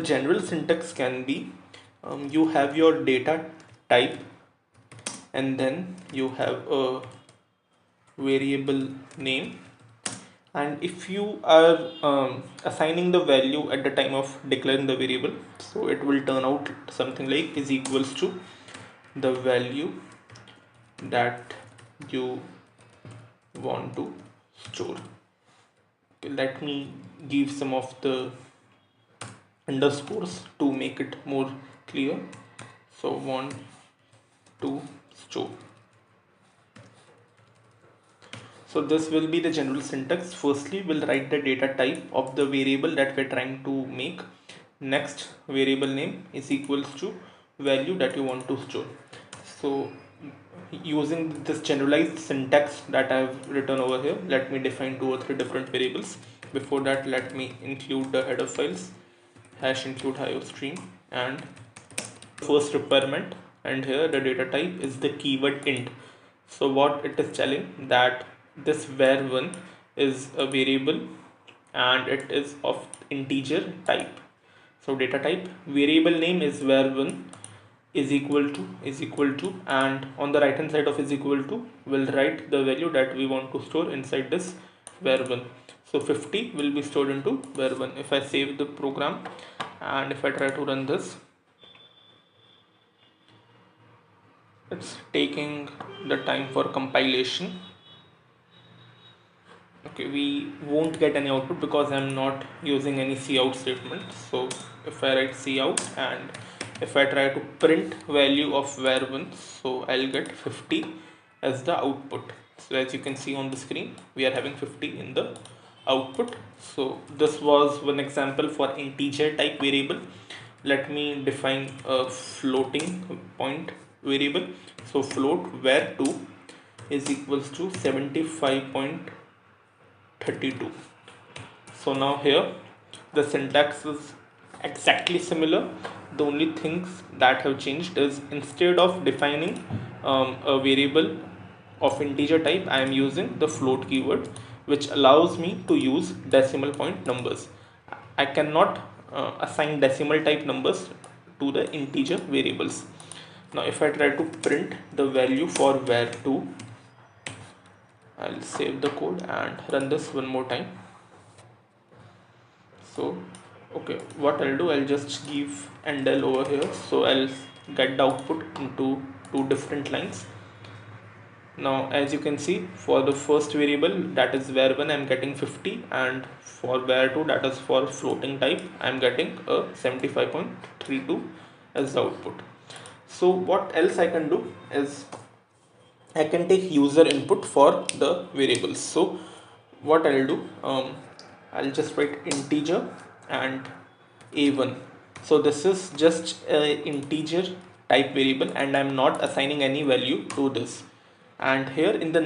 General syntax can be you have your data type and then you have a variable name, and if you are assigning the value at the time of declaring the variable, so it will turn out something like is equals to the value that you want to store. Okay, let me give some of the underscores to make it more clear. So want to store. So this will be the general syntax. Firstly, we'll write the data type of the variable that we're trying to make. Next, variable name is equals to value that you want to store. So using this generalized syntax that I've written over here, let me define 2 or 3 different variables. Before that, let me include the header files, hash include iostream, and first requirement, and here the data type is the keyword int. So what it is telling that this var1 is a variable and it is of integer type. So data type variable name is var1 is equal to, and on the right hand side of is equal to we'll write the value that we want to store inside this var1. So 50 will be stored into var1. If I save the program and if I try to run this, it's taking the time for compilation. Okay, we won't get any output because I'm not using any cout statement. So if I write cout and if I try to print value of var1, so I'll get 50 as the output. So as you can see on the screen, we are having 50 in the output. So this was one example for integer type variable. Let me define a floating point variable. So float var2 is equals to 75.32. So now here the syntax is exactly similar. The only things that have changed is instead of defining a variable of integer type, I am using the float keyword, which allows me to use decimal point numbers. I cannot assign decimal type numbers to the integer variables. Now if I try to print the value for var2, I'll save the code and run this one more time. So okay, what I'll do, I'll just give endl over here, so I'll get the output into 2 different lines. Now as you can see, for the first variable, that is var1, I'm getting 50, and for var2, that is for floating type, I'm getting a 75.32 as the output. So what else I can do is I can take user input for the variables. So what I'll do, I'll just write integer and a1. So this is just a integer type variable and I'm not assigning any value to this. And here in the